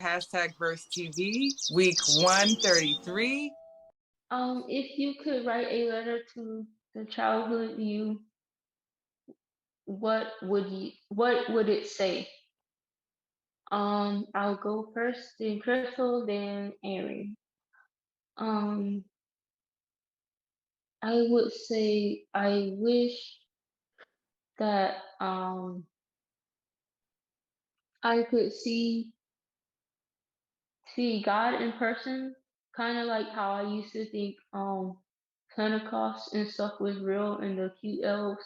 Hashtag Verse TV, week 133. If you could write a letter to the childhood you, what would it say? I'll go first, then Crystal, then Aaron. Um, I would say I wish that I could see God in person, kind of like how I used to think Pentecost and stuff was real, and the cute elves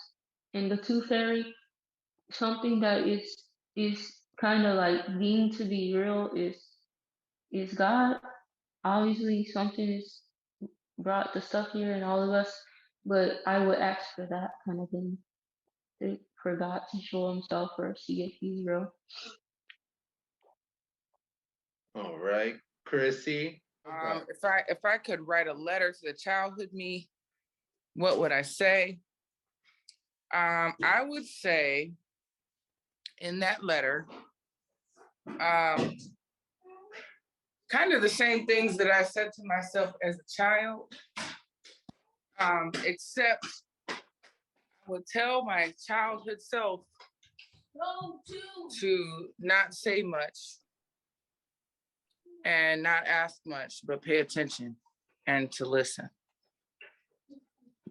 and the tooth fairy. Something that is kind of like deemed to be real is God. Obviously, something is brought the stuff here in all of us, but I would ask for that kind of thing, for God to show Himself or see if He's real. All right, ChrisSEE. If I could write a letter to the childhood me, what would I say? I would say in that letter, kind of the same things that I said to myself as a child, except I would tell my childhood self to not say much and not ask much, but pay attention and to listen.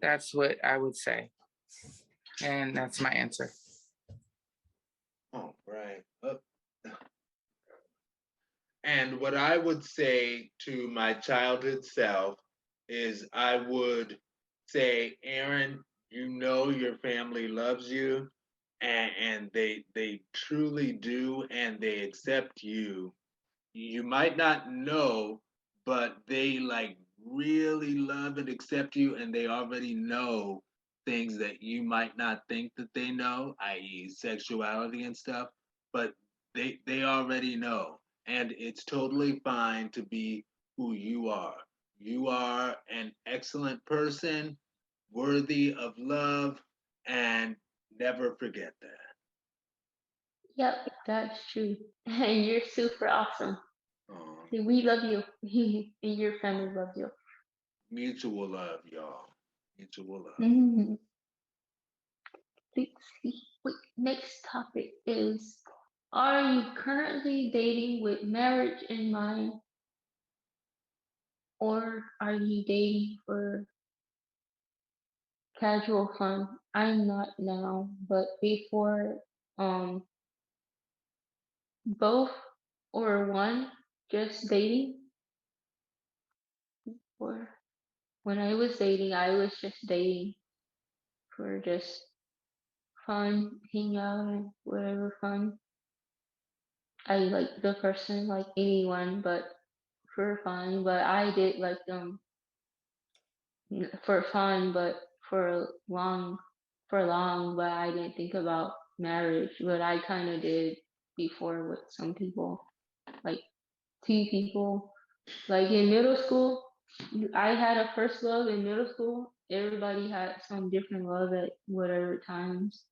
That's what I would say. And that's my answer. All right. And what I would say to my childhood self is I would say, Aaron, you know your family loves you, and they truly do, and they accept you. You might not know, but they like really love and accept you, and they already know things that you might not think that they know, i.e., sexuality and stuff, but they already know. And it's totally fine to be who you are. You are an excellent person, worthy of love, and never forget that. Yep, that's true. And you're super awesome. Aw. We love you, and your family loves you. Mutual love, y'all. Mutual love. Mm-hmm. Let's see. Wait, next topic is: are you currently dating with marriage in mind, or are you dating for casual fun? I'm not now, but before, um, both or one, just dating. Or when I was dating, I was just dating for just fun, hang out, and whatever fun. I like the person like anyone, but for fun. But I did like them for fun, but for long. But I didn't think about marriage. But I kind of did before with some people, like two people. Like in middle school, I had a first love in middle school. Everybody had some different love at whatever times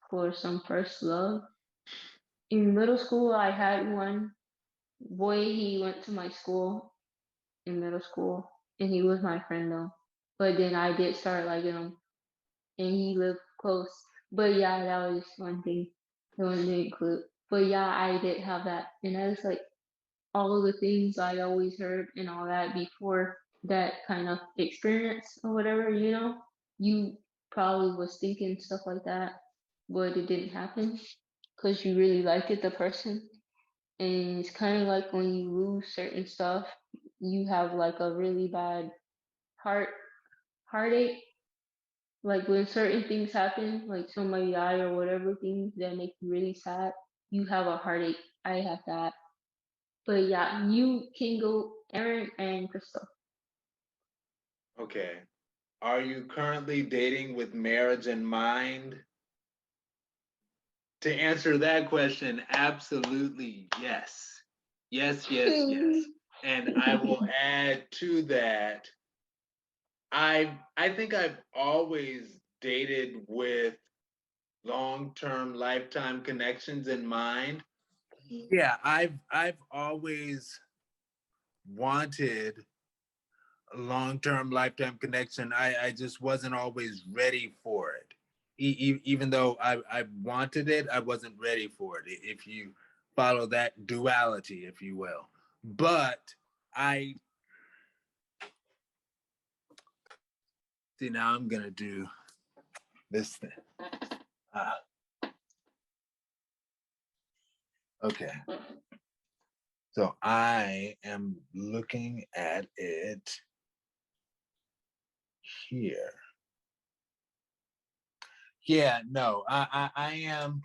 for some first love. In middle school, I had one boy. He went to my school in middle school, and he was my friend though. But then I did start liking him, and he lived close. But yeah, that was one thing. The one didn't include. But yeah, I did have that, and I was like all of the things I always heard and all that before that kind of experience or whatever. You probably was thinking stuff like that, but it didn't happen because you really liked it, the person. And it's kind of like when you lose certain stuff, you have like a really bad heart heartache. Like when certain things happen, like somebody die or whatever things that make you really sad, you have a heartache. I have that. But yeah, you can go, Aaron and Crystal. Okay. Are you currently dating with marriage in mind? To answer that question, absolutely yes. Yes, yes, yes. And I will add to that, I think I've always dated with long-term lifetime connections in mind, Yeah, I've always wanted a long-term lifetime connection. I just wasn't always ready for it. Even though I wanted it, I wasn't ready for it. If you follow that duality, if you will. But I see now I'm gonna do this thing. Okay. So I am looking at it here. Yeah, no, I am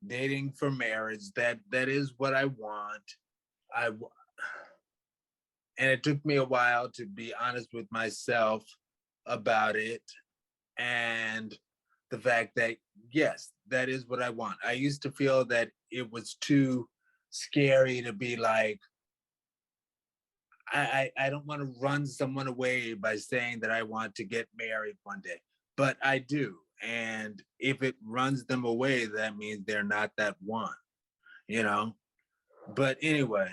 dating for marriage. That is what I want. And it took me a while to be honest with myself about it, and the fact that yes, that is what I want. I used to feel that it was too scary to be like, I don't want to run someone away by saying that I want to get married one day, but I do. And if it runs them away, that means they're not that one, you know? But anyway,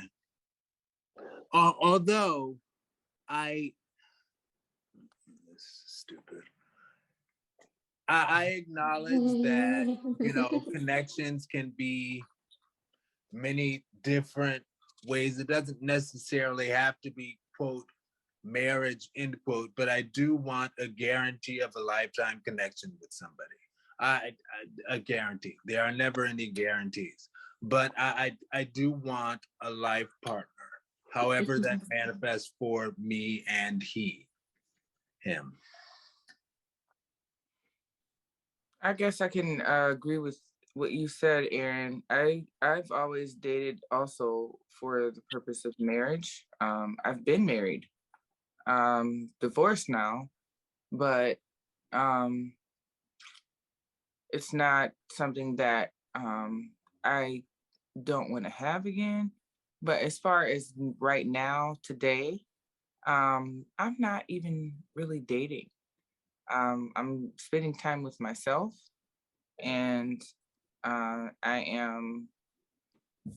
although this is stupid. I acknowledge that, connections can be many different ways. It doesn't necessarily have to be, quote, marriage, end quote, but I do want a guarantee of a lifetime connection with somebody. A guarantee. There are never any guarantees, but I do want a life partner, however that manifests for me and him. I guess I can agree with what you said, Aaron. I've always dated also for the purpose of marriage. I've been married, divorced now, but it's not something that I don't want to have again. But as far as right now, today, I'm not even really dating. I'm spending time with myself, and I am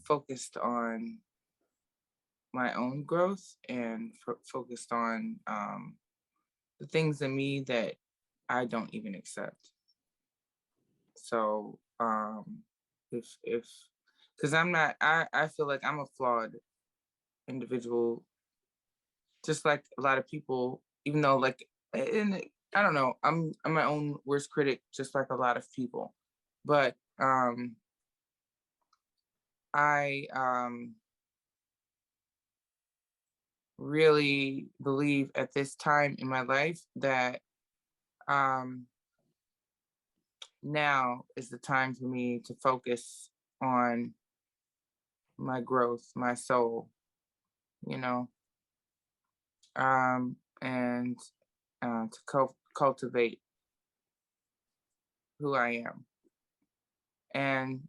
focused on my own growth and focused on the things in me that I don't even accept. So if because I feel like I'm a flawed individual, just like a lot of people, even though like, and I don't know, I'm my own worst critic, just like a lot of people. But I really believe at this time in my life that um, now is the time for me to focus on my growth, my soul, you know, and to cultivate who I am, and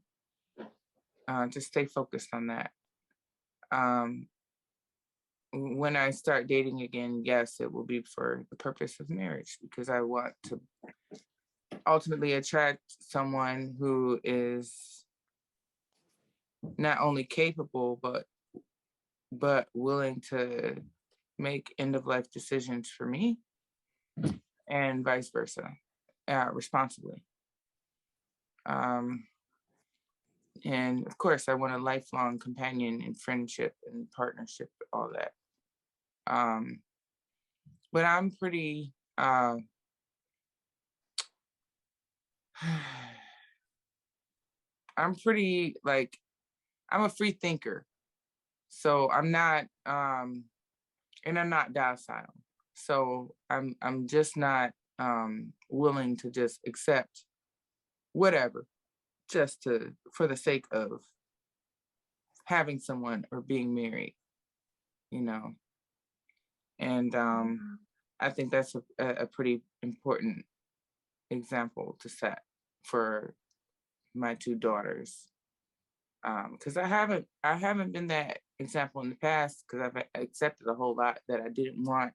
to stay focused on that. Um, when I start dating again, yes, it will be for the purpose of marriage, because I want to ultimately attract someone who is not only capable but willing to make end of life decisions for me, and vice versa, responsibly. Um, and of course, I want a lifelong companion in friendship and partnership, all that. Um, but I'm pretty. I'm pretty like, I'm a free thinker, so I'm not and I'm not docile. So I'm just not willing to just accept whatever, just to for the sake of having someone or being married, you know. And I think that's a pretty important example to set for my two daughters, because I haven't been that example in the past, because I've accepted a whole lot that I didn't want,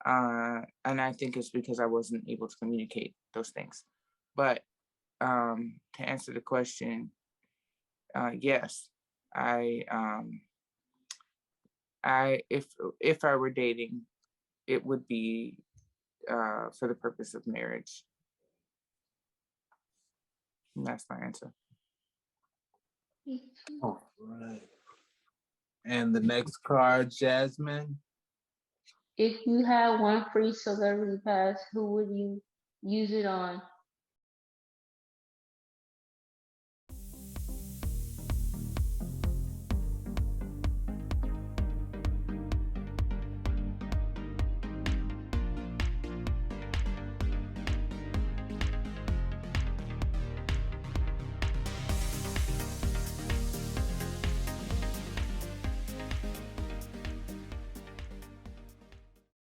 and I think it's because I wasn't able to communicate those things. But to answer the question, yes, if I were dating, it would be for the purpose of marriage. And that's my answer. All right. And the next card, Jasmine. If you had one free celebrity pass, who would you use it on